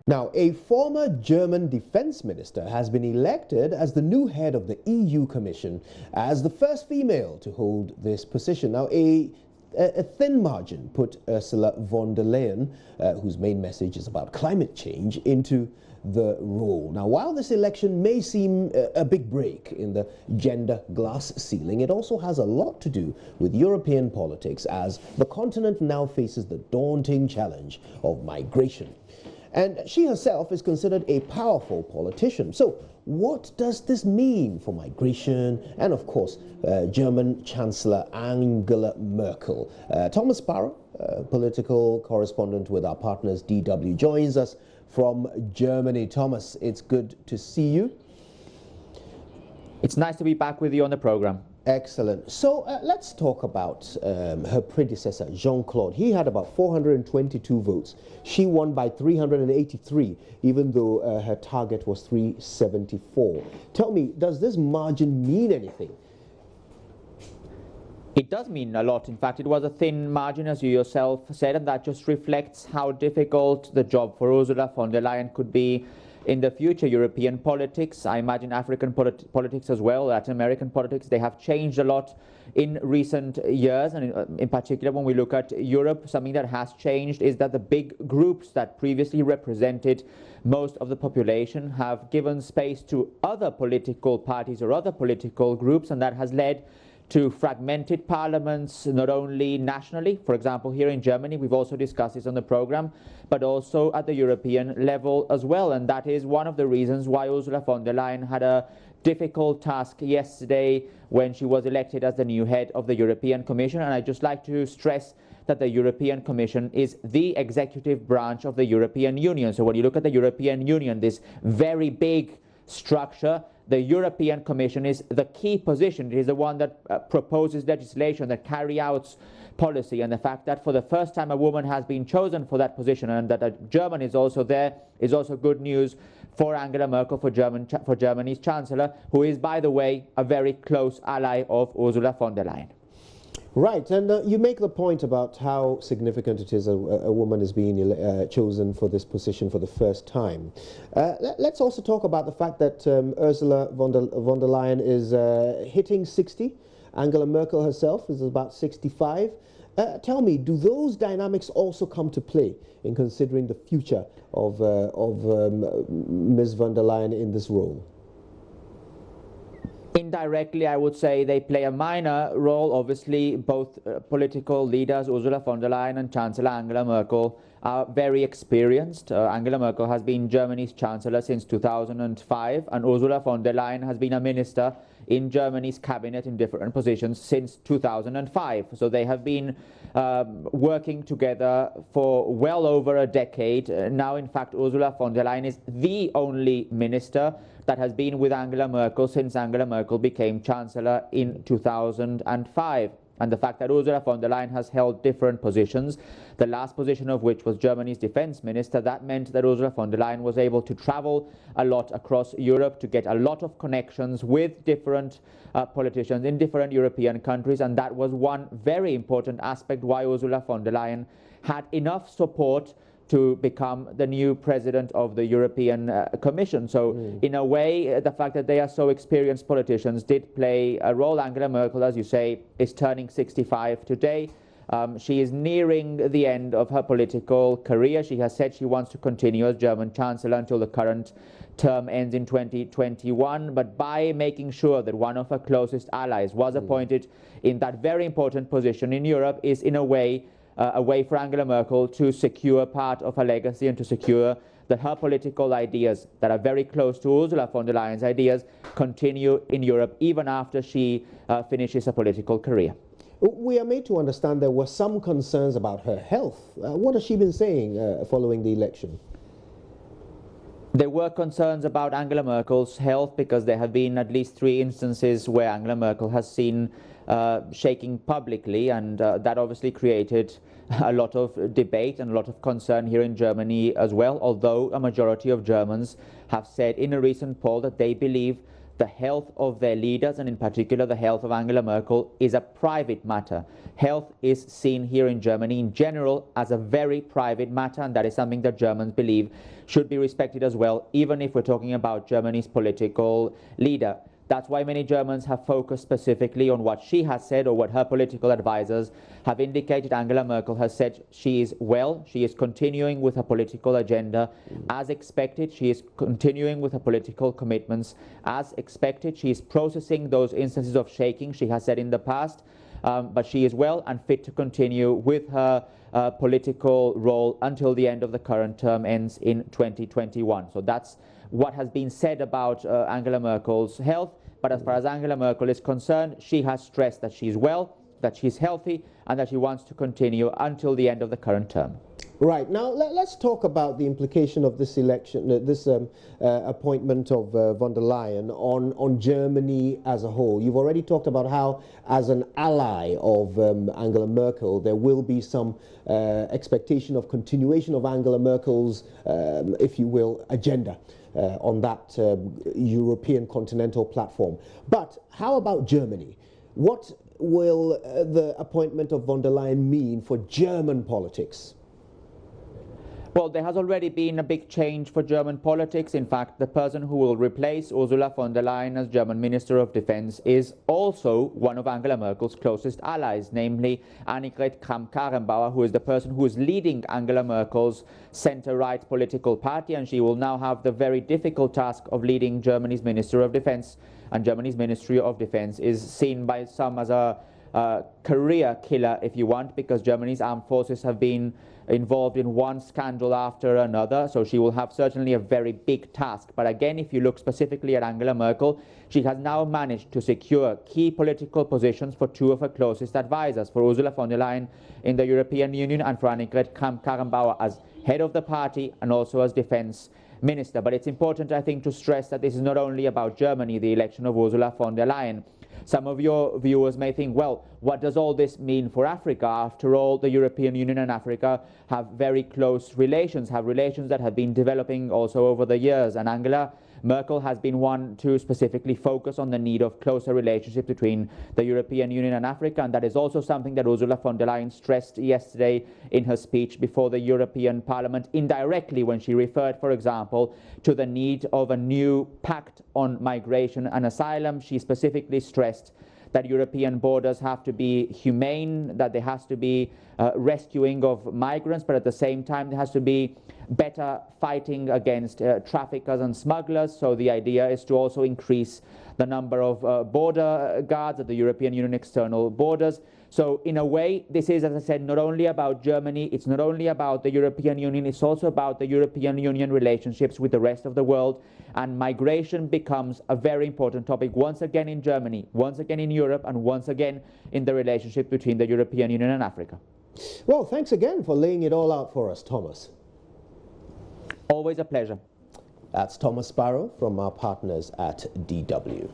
Now, a former German defense minister has been elected as the new head of the EU Commission as the first female to hold this position. Now, a thin margin put Ursula von der Leyen, whose main message is about climate change, into the role. Now, while this election may seem a big break in the gender glass ceiling, it also has a lot to do with European politics as the continent now faces the daunting challenge of migration. And she herself is considered a powerful politician. So what does this mean for migration and, of course, German Chancellor Angela Merkel? Thomas Sparrow, political correspondent with our partners DW, joins us from Germany. Thomas, it's good to see you. It's nice to be back with you on the program. Excellent. So let's talk about her predecessor, Jean-Claude. He had about 422 votes. She won by 383, even though her target was 374. Tell me, does this margin mean anything? It does mean a lot. In fact, it was a thin margin, as you yourself said, and that just reflects how difficult the job for Ursula von der Leyen could be in the future. European politics, I imagine African politics as well, Latin American politics, they have changed a lot in recent years. And in particular, when we look at Europe, something that has changed is that the big groups that previously represented most of the population have given space to other political parties or other political groups, and that has led to fragmented parliaments, not only nationally, for example, here in Germany, we've also discussed this on the program, but also at the European level as well. And that is one of the reasons why Ursula von der Leyen had a difficult task yesterday when she was elected as the new head of the European Commission. And I'd just like to stress that the European Commission is the executive branch of the European Union. So when you look at the European Union, this very big structure, the European Commission is the key position. It is the one that proposes legislation, that carries out policy. And the fact that for the first time a woman has been chosen for that position and that a German is also there is also good news for Angela Merkel, for Germany's Chancellor, who is, by the way, a very close ally of Ursula von der Leyen. Right, and you make the point about how significant it is a woman is being chosen for this position for the first time. Let's also talk about the fact that Ursula von der Leyen is hitting 60. Angela Merkel herself is about 65. Tell me, do those dynamics also come to play in considering the future of Ms. von der Leyen in this role? Indirectly, I would say they play a minor role. Obviously, both political leaders, Ursula von der Leyen and Chancellor Angela Merkel, are very experienced. Angela Merkel has been Germany's Chancellor since 2005, and Ursula von der Leyen has been a minister in Germany's cabinet in different positions since 2005. So they have been working together for well over a decade. Now, in fact, Ursula von der Leyen is the only minister that has been with Angela Merkel since Angela Merkel became Chancellor in 2005. And the fact that Ursula von der Leyen has held different positions, the last position of which was Germany's defense minister, that meant that Ursula von der Leyen was able to travel a lot across Europe to get a lot of connections with different politicians in different European countries. And that was one very important aspect why Ursula von der Leyen had enough support to become the new president of the European Commission. So in a way, the fact that they are so experienced politicians did play a role. Angela Merkel, as you say, is turning 65 today. She is nearing the end of her political career. She has said she wants to continue as German Chancellor until the current term ends in 2021. But by making sure that one of her closest allies was appointed in that very important position in Europe is, in a way for Angela Merkel to secure part of her legacy and to secure that her political ideas that are very close to Ursula von der Leyen's ideas continue in Europe even after she finishes her political career. We are made to understand there were some concerns about her health. What has she been saying following the election? There were concerns about Angela Merkel's health because there have been at least 3 instances where Angela Merkel has seen shaking publicly, and that obviously created a lot of debate and a lot of concern here in Germany as well, although a majority of Germans have said in a recent poll that they believe the health of their leaders, and in particular the health of Angela Merkel, is a private matter. Health is seen here in Germany in general as a very private matter, and that is something that Germans believe should be respected as well, even if we're talking about Germany's political leader. That's why many Germans have focused specifically on what she has said or what her political advisors have indicated. Angela Merkel has said she is well, she is continuing with her political agenda as expected, she is continuing with her political commitments as expected, she is processing those instances of shaking she has said in the past, but she is well and fit to continue with her political role until the end of the current term ends in 2021. So that's what has been said about Angela Merkel's health. But as far as Angela Merkel is concerned, she has stressed that she's well, that she's healthy, and that she wants to continue until the end of the current term. Right. Now, let's talk about the implication of this election, this appointment of von der Leyen on Germany as a whole. You've already talked about how, as an ally of Angela Merkel, there will be some expectation of continuation of Angela Merkel's, if you will, agenda on that European continental platform. But how about Germany? What will the appointment of von der Leyen mean for German politics? Well, there has already been a big change for German politics. In fact, the person who will replace Ursula von der Leyen as German Minister of Defense is also one of Angela Merkel's closest allies, namely Annegret Kramp-Karrenbauer, who is the person who is leading Angela Merkel's center-right political party, and she will now have the very difficult task of leading Germany's Minister of Defense. And Germany's Ministry of Defense is seen by some as a career killer, if you want, because Germany's armed forces have been involved in one scandal after another, so she will have certainly a very big task. But again, if you look specifically at Angela Merkel, she has now managed to secure key political positions for two of her closest advisors, for Ursula von der Leyen in the European Union and for Annegret Kramp-Karrenbauer as head of the party and also as defense minister. But it's important, I think, to stress that this is not only about Germany, the election of Ursula von der Leyen. Some of your viewers may think, well, what does all this mean for Africa? After all, the European Union and Africa have very close relations, have relations that have been developing also over the years. And Angela Merkel has been one to specifically focus on the need of closer relationships between the European Union and Africa. And that is also something that Ursula von der Leyen stressed yesterday in her speech before the European Parliament, indirectly when she referred, for example, to the need of a new pact on migration and asylum. She specifically stressed that European borders have to be humane, that there has to be rescuing of migrants, but at the same time there has to be better fighting against traffickers and smugglers. So the idea is to also increase the number of border guards at the European Union external borders. So in a way, this is, as I said, not only about Germany, it's not only about the European Union, it's also about the European Union relationships with the rest of the world. And migration becomes a very important topic once again in Germany, once again in Europe, and once again in the relationship between the European Union and Africa. Well, thanks again for laying it all out for us, Thomas. Always a pleasure. That's Thomas Sparrow from our partners at DW.